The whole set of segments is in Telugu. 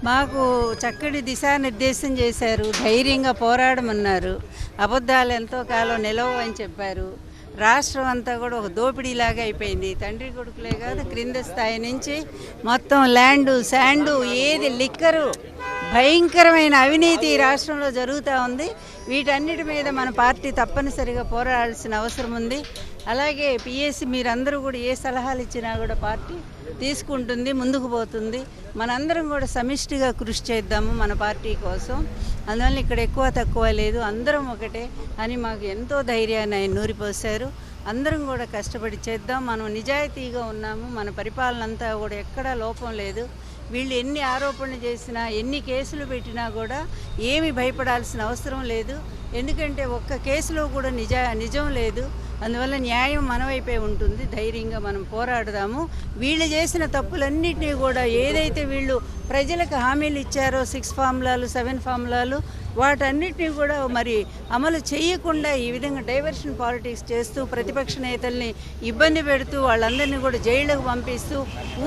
మాకు చక్కటి దిశానిర్దేశం చేశారు, ధైర్యంగా పోరాడమన్నారు, అబద్ధాలు ఎంతో కాలం నిలవు అని చెప్పారు. రాష్ట్రం అంతా కూడా ఒక దోపిడీలాగా అయిపోయింది. తండ్రి కొడుకులే కాదు, క్రింద స్థాయి నుంచి మొత్తం ల్యాండు శాండు ఏది లిక్కరు భయంకరమైన అవినీతి ఈ రాష్ట్రంలో జరుగుతూ ఉంది. వీటన్నిటి మీద మన పార్టీ తప్పనిసరిగా పోరాడాల్సిన అవసరం ఉంది. అలాగే పిఎస్సి మీరందరూ కూడా ఏ సలహాలు ఇచ్చినా కూడా పార్టీ తీసుకుంటుంది, ముందుకు పోతుంది. మనందరం కూడా సమిష్టిగా కృషి చేద్దాము మన పార్టీ కోసం. అందువల్ల ఇక్కడ ఎక్కువ తక్కువ లేదు, అందరం ఒకటే అని మాకు ఎంతో ధైర్యాన్ని ఆయన నూరిపోశారు. అందరం కూడా కష్టపడి చేద్దాం. మనం నిజాయితీగా ఉన్నాము, మన పరిపాలన అంతా కూడా ఎక్కడా లోపం లేదు. వీళ్ళు ఎన్ని ఆరోపణలు చేసినా, ఎన్ని కేసులు పెట్టినా కూడా ఏమి భయపడాల్సిన అవసరం లేదు. ఎందుకంటే ఒక్క కేసులో కూడా నిజం లేదు. అందువల్ల న్యాయం మన వైపే ఉంటుంది. ధైర్యంగా మనం పోరాడదాము. వీళ్ళు చేసిన తప్పులన్నింటినీ కూడా ఏదైతే వీళ్ళు ప్రజలకు హామీలు ఇచ్చారో 6 ఫార్ములాలు 7 ఫార్ములాలు వాటన్నిటినీ కూడా మరి అమలు చేయకుండా ఈ విధంగా డైవర్షన్ పాలిటిక్స్ చేస్తూ ప్రతిపక్ష నేతల్ని ఇబ్బంది పెడుతూ వాళ్ళందరినీ కూడా జైళ్ళకు పంపిస్తూ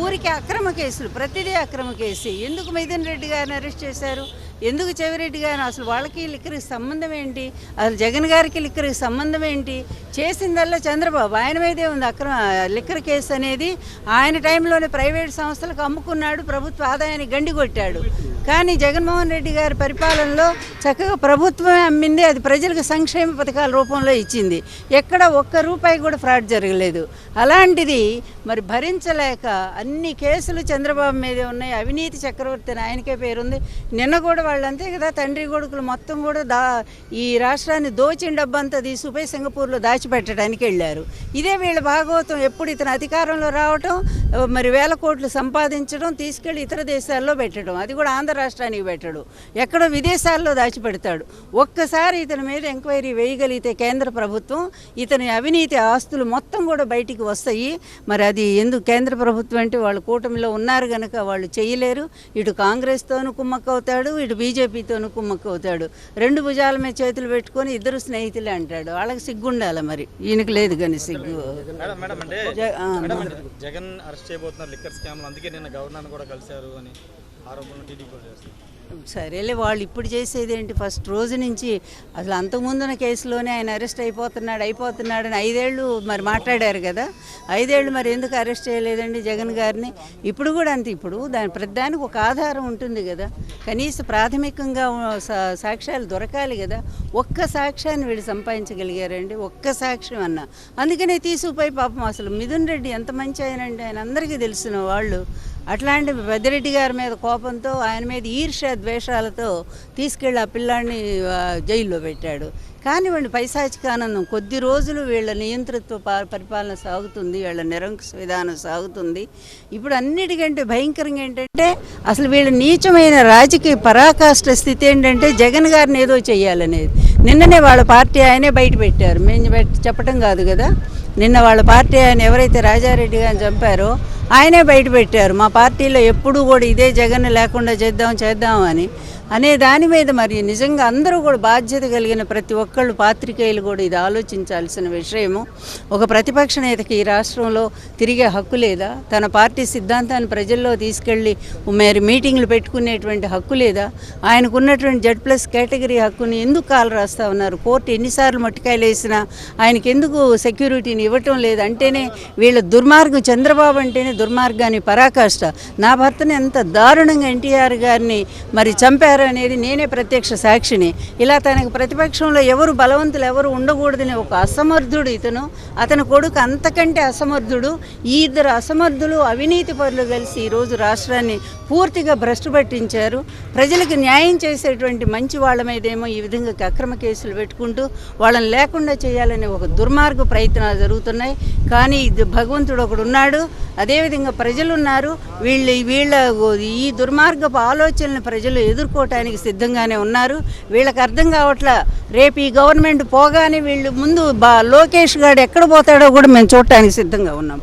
ఊరికి అక్రమ కేసులు, ప్రతిదీ అక్రమ కేసు. ఎందుకు మిథున్ రెడ్డి గారిని అరెస్ట్ చేశారు? ఎందుకు చెవిరెడ్డి గారిని? అసలు వాళ్ళకి లిక్కర్కి సంబంధం ఏంటి? అసలు జగన్ గారికి లిక్కర్కి సంబంధం ఏంటి? చేసిందల్లా చంద్రబాబు, ఆయన మీదే ఉంది అక్రమ లిక్కర్ కేసు అనేది. ఆయన టైంలోనే ప్రైవేట్ సంస్థలకు అమ్ముకున్నాడు, ప్రభుత్వ ఆదాయాన్ని గండి కొట్టాడు. కానీ జగన్మోహన్ రెడ్డి గారి పరిపాలనలో చక్కగా ప్రభుత్వమే అమ్మింది, అది ప్రజలకు సంక్షేమ పథకాల రూపంలో ఇచ్చింది. ఎక్కడ ఒక్క రూపాయి కూడా ఫ్రాడ్ జరగలేదు. అలాంటిది మరి భరించలేక అన్ని కేసులు చంద్రబాబు మీదే ఉన్నాయి. అవినీతి చక్రవర్తి అని ఆయనకే పేరుంది. నిన్న కూడా వాళ్ళు అంతే కదా, తండ్రి కొడుకులు మొత్తం కూడా ఈ రాష్ట్రాన్ని దోచిన డబ్బంతా తీసుకుపోయి సింగపూర్లో దాచిపెట్టడానికి వెళ్ళారు. ఇదే వీళ్ళ భాగవతం. ఎప్పుడు ఇతను అధికారంలో రావటం, మరి వేల కోట్లు సంపాదించడం, తీసుకెళ్లి ఇతర దేశాల్లో పెట్టడం, అది కూడా ఆంధ్ర రాష్ట్రానికి పెట్టడు, ఎక్కడో విదేశాల్లో దాచిపెడతాడు. ఒక్కసారి ఇతని మీద ఎంక్వైరీ వేయగలిగితే కేంద్ర ప్రభుత్వం, ఇతని అవినీతి ఆస్తులు మొత్తం కూడా బయటికి వస్తాయి. మరి అది ఎందుకు కేంద్ర ప్రభుత్వం అంటే వాళ్ళు కూటమిలో ఉన్నారు కనుక వాళ్ళు చేయలేరు. ఇటు కాంగ్రెస్తోనూ కుమ్మక్కవుతాడు, ఇటు బీజేపీతోనూ కుమ్మక్కవుతాడు. 2 భుజాల మీద చేతులు పెట్టుకొని ఇద్దరు స్నేహితులే అంటాడు. వాళ్ళకి సిగ్గుండాలి, మరి ఈయనకు లేదు కానీ సిగ్గు. జగన్ అరెస్ట్ చేయబోతున్నారు లిక్కర్ స్కామ్, అందుకే నిన్న గవర్నర్ కూడా కలిశారు అని ఆరోపణలు టీడీపీ చేస్తారు. సరేలే, వాళ్ళు ఇప్పుడు చేసేది ఏంటి? ఫస్ట్ రోజు నుంచి అసలు అంతకుముందున్న కేసులోనే ఆయన అరెస్ట్ అయిపోతున్నాడని 5 ఏళ్ళు మరి మాట్లాడారు కదా. 5 ఏళ్ళు మరి ఎందుకు అరెస్ట్ చేయలేదండి జగన్ గారిని? ఇప్పుడు కూడా అంతే. ఇప్పుడు ప్రతిదానికి ఒక ఆధారం ఉంటుంది కదా, కనీస ప్రాథమికంగా సాక్ష్యాలు దొరకాలి కదా. ఒక్క సాక్ష్యాన్ని వీళ్ళు సంపాదించగలిగారండి, ఒక్క సాక్ష్యం అన్న. అందుకనే తీసుకుపోయి పాపం అసలు మిథున్ రెడ్డి ఎంత మంచి ఆయనండి, ఆయన అందరికీ తెలిసిన వాళ్ళు. అట్లాంటి పెద్దిరెడ్డి గారి మీద కోపంతో, ఆయన మీద ఈర్ష్య ద్వేషాలతో తీసుకెళ్ళి ఆ పిల్లాడిని జైల్లో పెట్టాడు. కానివ్వండి, పైశాచికానందం కొద్ది రోజులు వీళ్ళ నియంతృత్వ పరిపాలన సాగుతుంది, వీళ్ళ నిరంకుశ విధానం సాగుతుంది. ఇప్పుడు అన్నిటికంటే భయంకరంగా ఏంటంటే అసలు వీళ్ళ నీచమైన రాజకీయ పరాకాష్ఠ స్థితి ఏంటంటే జగన్ గారిని ఏదో చెయ్యాలనేది. నిన్ననే వాళ్ళ పార్టీ ఆయనే బయట పెట్టారు, మేము చెప్పటం కాదు కదా. నిన్న వాళ్ళ పార్టీ ఆయన ఎవరైతే రాజారెడ్డి గారిని చంపారో ఆయనే బయట పెట్టారు, మా పార్టీలో ఎప్పుడూ కూడా ఇదే జగన్ లేకుండా చేద్దాం అనే దాని మీద మరి నిజంగా అందరూ కూడా బాధ్యత కలిగిన ప్రతి ఒక్కళ్ళు పాత్రికేయులు కూడా ఇది ఆలోచించాల్సిన విషయము. ఒక ప్రతిపక్ష నేతకి ఈ రాష్ట్రంలో తిరిగే హక్కు లేదా? తన పార్టీ సిద్ధాంతాన్ని ప్రజల్లో తీసుకెళ్ళి మరి మీటింగ్లు పెట్టుకునేటువంటి హక్కు లేదా? ఆయనకున్నటువంటి Z+ కేటగిరీ హక్కుని ఎందుకు కాలు రాస్తూ ఉన్నారు? కోర్టు ఎన్నిసార్లు మట్టికాయలు వేసినా ఆయనకి ఎందుకు సెక్యూరిటీని ఇవ్వటం లేదు? అంటేనే వీళ్ళ దుర్మార్గం. చంద్రబాబు అంటేనే దుర్మార్గాన్ని పరాకాష్ట. నా భర్తని ఎంత దారుణంగా ఎన్టీఆర్ గారిని మరి చంపారు అనేది నేనే ప్రత్యక్ష సాక్షిని. ఇలా తనకు ప్రతిపక్షంలో ఎవరు బలవంతులు ఎవరు ఉండకూడదని ఒక అసమర్థుడు ఇతను, అతని కొడుకు అంతకంటే అసమర్థుడు. ఈ ఇద్దరు అసమర్థులు అవినీతి పరులు కలిసి ఈరోజు రాష్ట్రాన్ని పూర్తిగా భ్రష్టు పట్టించారు. ప్రజలకు న్యాయం చేసేటువంటి మంచి వాళ్ళ మీదేమో ఈ విధంగా అక్రమ కేసులు పెట్టుకుంటూ వాళ్ళని లేకుండా చేయాలనే ఒక దుర్మార్గ ప్రయత్నాలు జరుగుతున్నాయి. కానీ భగవంతుడు ఒకడు ఉన్నాడు, అదేవిధంగా ప్రజలు ఉన్నారు. వీళ్ళ ఈ దుర్మార్గపు ఆలోచనలు ప్రజలు ఎదుర్కోవటానికి సిద్ధంగానే ఉన్నారు. వీళ్ళకి అర్థం కావట్లా, రేపు ఈ గవర్నమెంట్ పోగానే వీళ్ళు ముందు లోకేష్ గారు ఎక్కడ పోతాడో కూడా మేము చూడటానికి సిద్ధంగా ఉన్నాం.